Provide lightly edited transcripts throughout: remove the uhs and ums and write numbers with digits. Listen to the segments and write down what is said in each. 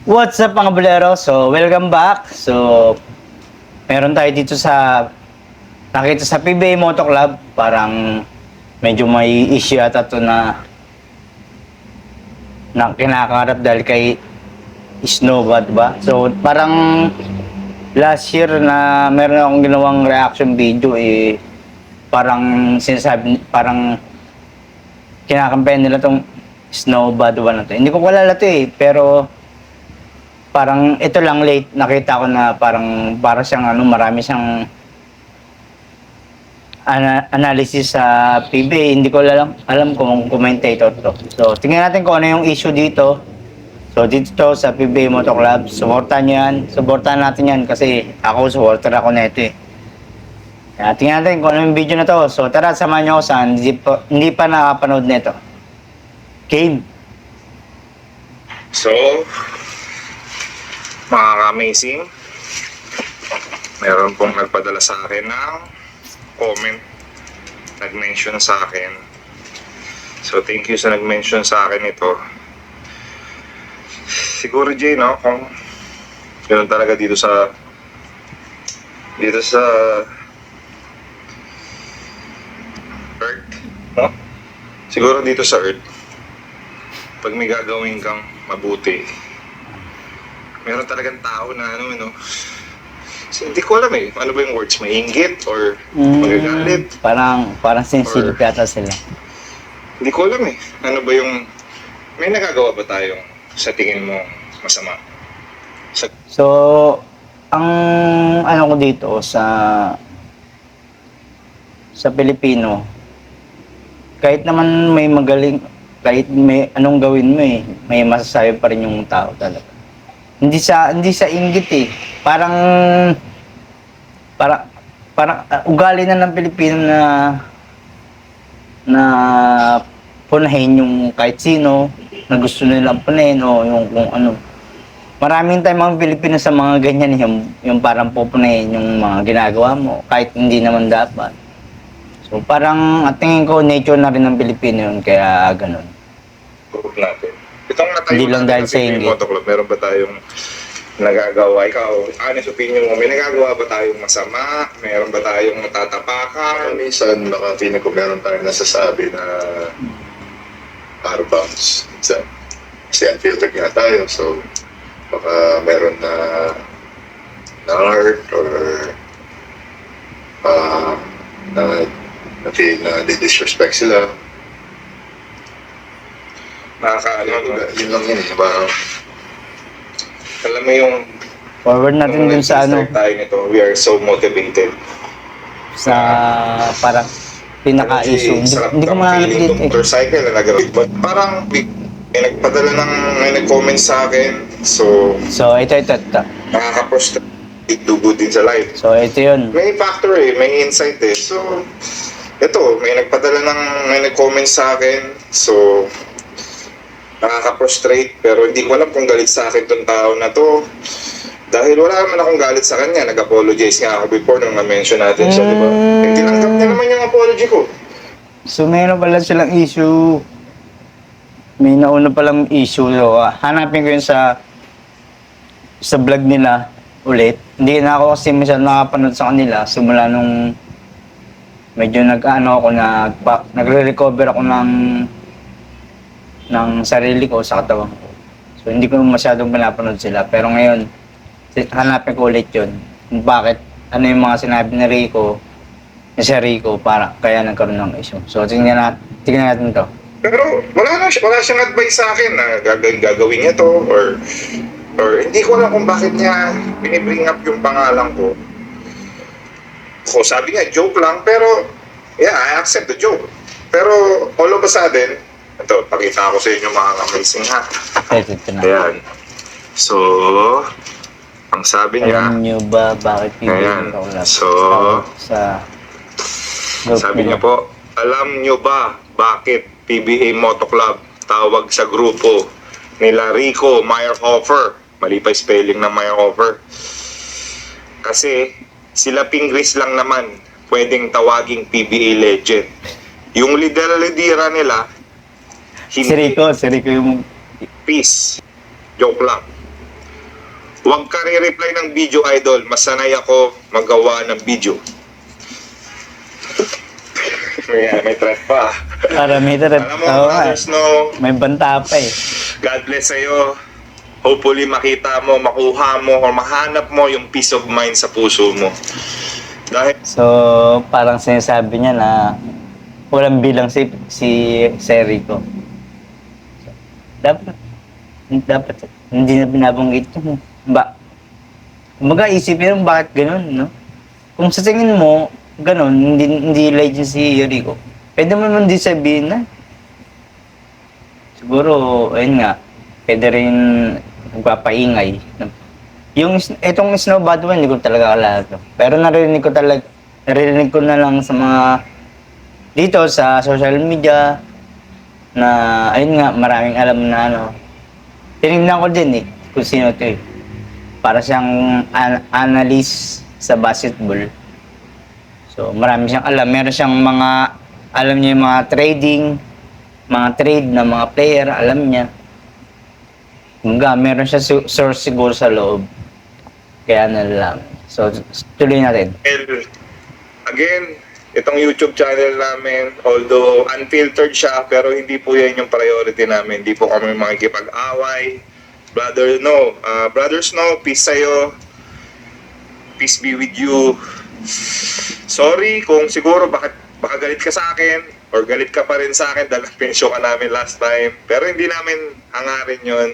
What's up mga bolero? So, welcome back. So, meron tayo dito sa nakita sa PBA Moto Club. Parang medyo may issue ata to na kinakarap dahil kay Snowbad ba? So, parang last year na meron akong ginawang reaction video parang sinasabi, parang kinakampihan nila tong Snowbad ba na to. Hindi ko kilala to pero parang ito lang late nakita ko na para siyang marami siyang analysis sa PBA. Hindi ko alam kung commentator to. So tingnan natin kung ano yung issue dito. So dito to sa PBA Moto Club, supportan niyo yan, supportan natin yan kasi ako supporter ako na ito Kaya tingnan natin kung ano yung video na to. So tara, samahan niyo ako sa hindi pa nakapanood nito. Game. So, mga ka-amazing, meron pong nagpadala sa akin ng comment, nag-mention sa akin. So, thank you sa nag-mention sa akin ito. Siguro, Jay, no, kung ganoon talaga dito sa Earth, no? Siguro dito sa Earth, pag may gagawin kang mabuti, meron talagang tao na so, hindi ko alam ano ba yung words, mainggit or magagalit. Parang sensitive yata sila. Hindi ko alam ano ba yung, may nagagawa ba tayong sa tingin mo masama? So, ang ko dito sa Pilipino, kahit naman may magaling, kahit may anong gawin mo may masasabi pa rin yung tao talaga. Hindi sa inggit Parang ugali na ng Pilipino na punahin yung kahit sino na gusto nilang punahin o yung kung ano. Maraming tayong mga Pilipino sa mga ganyan yung parang pupunahin yung mga ginagawa mo kahit hindi naman dapat. So parang at tingin ko nature na rin ng Pilipino yun, kaya ganun. Group natin. Itong natayo Hindi lang dahil sa inggit. Moto Club, meron ba tayong nagagawa? Ikaw, honest opinion mo, may nagagawa ba tayong masama? Meron ba tayong natatapakan? Minsan, feeling ko meron tayong nasasabi na out of bounds. Minsan, kasi unfiltered nga tayo, so baka meron na-hurt or na-feel na disrespect sila. Yun lang yun parang alam mo yung Forward natin dun sa tayo nito, we are so motivated. sa parang pinaka-issue. Hindi ko mahanap dito motorcycle na nag-ride. But parang may nag-comment sa akin. So ito. nakaka-frustrate, dugo din sa life. So ito yun. May factor may insight So, ito, may nag-comment sa akin. So, nakaka-frustrate, pero hindi ko alam kung galit sa akin tong tao na to. Dahil wala naman akong galit sa kanya. Nag-apologize nga ako before nung na-mention natin siya, di ba? Tinanggap niya naman yung apology ko. So meron pala silang issue. May nauna palang issue. So, hanapin ko yun sa vlog nila ulit. Hindi na ako kasi masyadong nakapanood sa kanila. Simula nung medyo nagre-recover ako ng sarili ko sa katawan ko. So hindi ko masyadong pinapanood sila. Pero ngayon, hanapin ko ulit yun. Bakit? Ano yung mga sinabi ni Rico para kaya nagkaroon ng issue. So tingnan natin to. Pero wala siyang advice sa akin na gagawin niya to or hindi ko alam kung bakit niya binibring up yung pangalan ko. So sabi niya, joke lang, pero yeah, I accept the joke. Pero all of a sudden, ito, pakita ko sa inyo mga amazing Ito na. Ayan. So, ang sabi niya, Alam nyo ba bakit ayan. So, sa sabi niya po, alam nyo ba bakit PBA Moto Club tawag sa grupo nila Rico Meyerhofer? Mali pa spelling ng Meyerhofer. Kasi sila Pingris lang naman pwedeng tawaging PBA legend. Yung lidera nila, Si Rico yung peace. Joke lang. Huwag ka re-reply ng video, idol. Masanay ako magawa ng video. May threat pa. Parameter. Alam mo, Oo nga. Brother Snow, May banta pa eh. God bless sa'yo. Hopefully makita mo, makuha mo, or mahanap mo yung peace of mind sa puso mo. Dahil So, parang sinasabi niya na walang bilang si Rico. Dapat hindi na binabanggit yun. Kumbaga isipin mo bakit ganun, no? Kung sa tingin mo, ganun, hindi legend si Rico, pwede mo naman din sabihin na. Siguro, ayun nga, pwede rin magpapaingay. Itong Snow Bad One, hindi ko talaga kalala to. Pero narinig ko na lang sa mga, dito sa social media, na, ayun nga, maraming alam na ano. Tinignan ko din eh, kung sino to eh. Para siyang analyst sa basketball. So, marami siyang alam. Meron siyang alam niya yung mga trading, mga trade ng mga player, alam niya. Kumbaga, meron siya source siguro sa loob. Kaya lang. So, tuloy natin. again, itong YouTube channel namin, although unfiltered siya, pero hindi po yan yung priority namin. Hindi po kami makikipag-away. Brother Snow, peace sa'yo. Peace be with you. Sorry kung siguro baka galit ka sa akin or galit ka pa rin sa akin dahil pensyo ka namin last time. Pero hindi namin hangarin yun.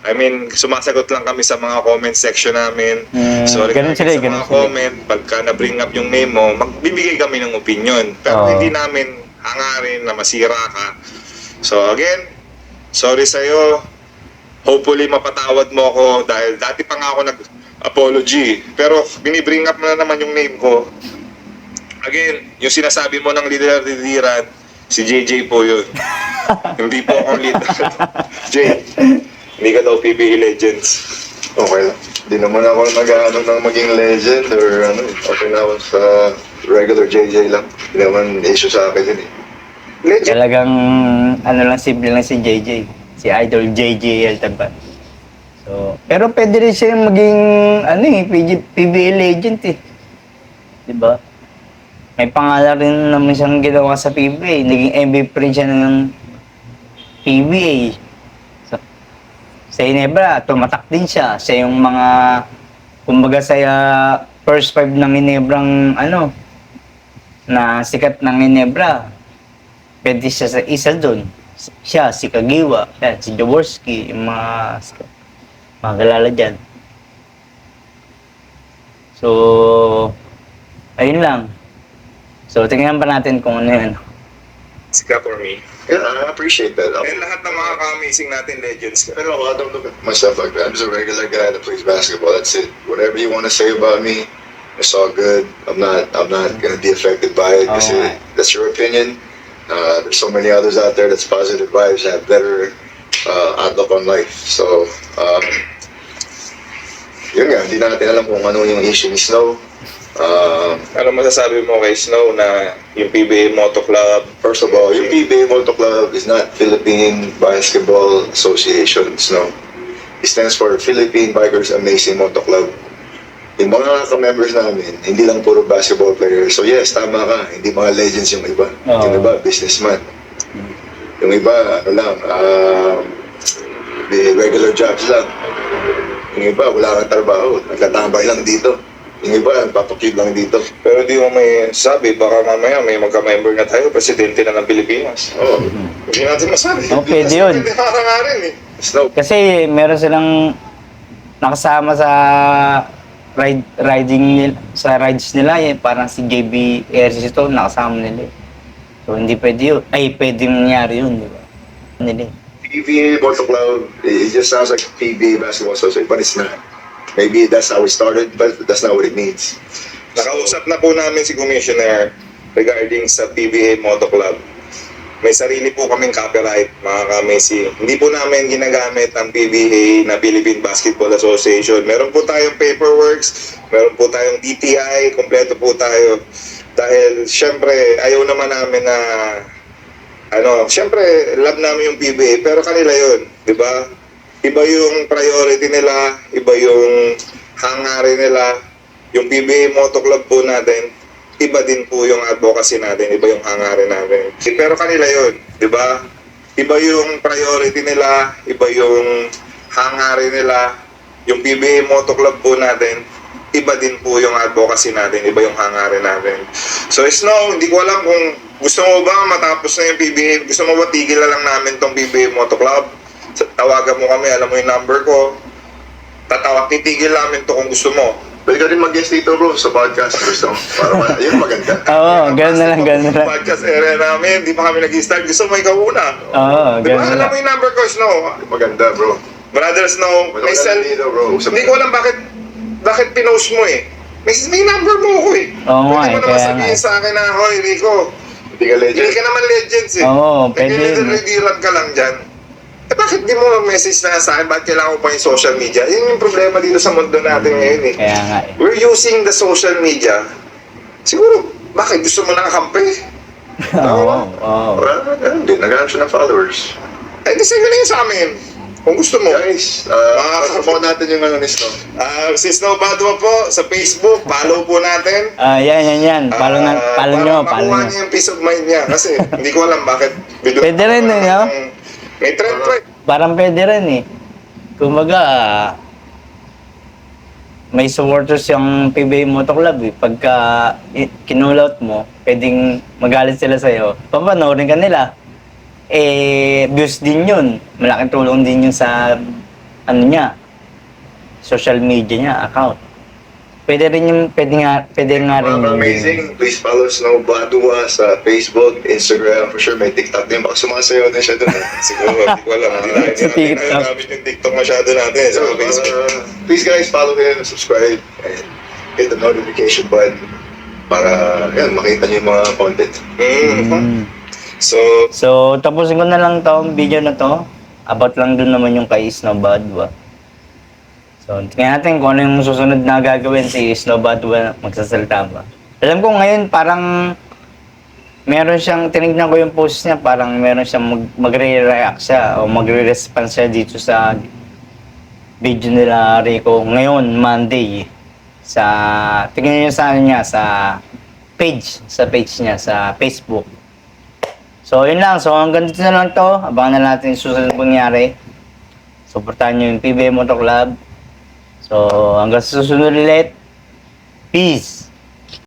I mean, sumasagot lang kami sa mga comment section namin. Sorry ganun kami sila, sa ganun mga sila. comment. Pagka na-bring up yung name mo, magbibigay kami ng opinion. Pero Oo. hindi namin hangarin na masira ka. So again, sorry sa'yo. Hopefully mapatawad mo ako dahil dati pa nga ako nag-apology. Pero binibring up mo na naman yung name ko. Again, yung sinasabi mo ng lider-lideran, si JJ po yun. Hindi po akong leader. Jay, hindi ka daw PBA Legends. Okay lang. Di naman ako nag-ano ng maging legend or ano. Okay na ako sa regular JJ lang. Hindi naman issue sa akin yun eh. Legend. Talagang, simple lang si JJ. Si Idol JJ Altaban. So, pero pwede rin siya maging, PBA legend eh. Diba? May pangalan rin naman siyang ginawa sa PBA. Naging MVP rin siya ng PBA. So, sa Ginebra, tumatak din siya. Siya yung kumbaga sa first five ng Ginebrang, na sikat ng Ginebra. Pwede siya sa isa doon. Siya, si Kagiwa, siya, si Jaworski, yung mga galala dyan. So, ayun lang. So, tingnan pa natin kung ano yun. Sika for me. Yeah, I appreciate that. And lahat ng mga ka-amazing natin legends ka. Pero I don't look at myself like that. I'm just a regular guy that plays basketball. That's it. Whatever you want to say about me, it's all good. I'm not gonna be affected by it. Kasi Alright. that's your opinion. There's so many others out there that's positive vibes, have better outlook on life. So, yun nga, hindi natin alam kung ano yung issue ni Snow. Ano masasabi mo kay Snow na yung PBA Moto Club? First of all, yung PBA Moto Club is not Philippine Basketball Association, Snow. It stands for Philippine Bikers Amazing Moto Club. Yung mga ka-members namin, hindi lang puro basketball players. So yes, tama ka, hindi mga legends yung iba. Oo. Yung iba, businessman. Yung iba, regular jobs lang. Yung iba, wala kang trabaho, nagtatambay lang dito. Yung iba, nagpapakid lang dito. Pero di mo may sabi, baka mamaya may magka-member na tayo, presidente na ng Pilipinas. Oh, Hindi natin masabi. Oh, pwede yun. Hindi harangarin eh. Snow. Kasi meron silang nakasama sa sa rides nila parang si JB Ejercito nakasama nila. So hindi pwede yun. Pwedeng nangyari yun, di ba? Nila. PBA Moto Club, it just sounds like PBA Basketball Association, but it's not. Maybe that's how it started, but that's not what it means. Nakausap na po namin si Commissioner regarding sa PBA Moto Club. May sarili po kaming copyright, mga ka-amazing. Hindi po namin ginagamit ang PBA na Philippine Basketball Association. Meron po tayong paperworks, meron po tayong DTI, kompleto po tayo. Dahil syempre, ayaw naman namin na syempre, love namin yung PBA, pero kanila yun, di ba? Iba yung priority nila, iba yung hangarin nila, yung PBA Moto Club po natin, iba din po yung advocacy natin, iba yung hangarin natin. Pero kanila yun, di ba? Iba yung priority nila, iba yung hangarin nila, yung PBA Moto Club po natin, iba din po yung advocacy natin, iba yung hangarin natin. So Snow, hindi ko alam kung gusto mo ba matapos na yung PBA, gusto mo ba tigil na lang namin tong PBA Moto Club? Tawagan mo kami, alam mo yung number ko. Titigil namin to kung gusto mo. Pwede ka rin mag-guest dito bro sa podcast. Gusto mo? Para yun maganda. Oo, ganun na lang, ganun na lang. Podcast area namin, di pa kami nag-start. Gusto mo ikaw una. Oo, Di ba? ganun na Alam lang. mo yung number ko, Snow. Maganda bro. Brother Snow, Wala may ka cell. lang dito bro. Hindi ko alam bakit pinost mo eh. May number mo ko eh. Oo nga Pwede mo eh, naman kaya sabihin nga. sa akin na, hoy Rico, Hindi ka legend. hindi ka naman legends eh. Oo, pwede yun. Nagre-rediran ka lang dyan. Eh bakit di mo message na sa akin? Bakit kailangan ko pa yung social media? Yun yung problema dito sa mundo natin ngayon eh. Kaya nga eh. We're using the social media. Siguro, bakit gusto mo nakakampi? Oo, oo. Hindi, naghanap siya ng followers. Eh, di sa'yo na yun sa amin. Kung gusto mo. Guys, promote natin yung ano ni Snow. Si Snow Badwa po sa Facebook. Follow po natin. Yan. Follow nyo, Para follow makuha nyo. niya yung peace of mind niya. Kasi hindi ko alam bakit. Pwede rin eh, no? May trend po eh. Parang pwede rin eh. Kumbaga, may supporters yung PBA Moto Club eh. Pagka kinulot mo, pwedeng magalit sila sa'yo. Papanoorin ka nila. Eh, views din yun. Malaking tulong din yun sa, ano niya, social media niya, account. Pwede nga rin Mga amazing. Please follow Snow Badua sa Facebook, Instagram. For sure, may TikTok din. Baka sumasayaw din siya doon. Siguro, hindi ko alam. Hindi Sa natin TikTok. nagamit yung TikTok masyado natin sa Facebook. Please guys, follow him, subscribe, and hit the notification button para yan, makita niyo yung mga content. So, So, tapusin ko na lang tong video na to. About lang dun naman yung kay Snow Badwa. So, tingnan natin kung ano yung susunod na gagawin si Snow Badwa magsasalita ba. Alam ko ngayon parang meron siyang, tinignan ko yung post niya, parang meron siyang magre-react siya o magre-response siya dito sa video nila Rico ngayon, Monday. Tingnan niyo sa ano niya, sa page niya, sa Facebook. So, yun lang. So, hanggang dito na lang to. Abangan na natin yung susunod pangyari. Supportahan nyo yung PBA Moto Club. So, hanggang sa susunod ulit. Peace!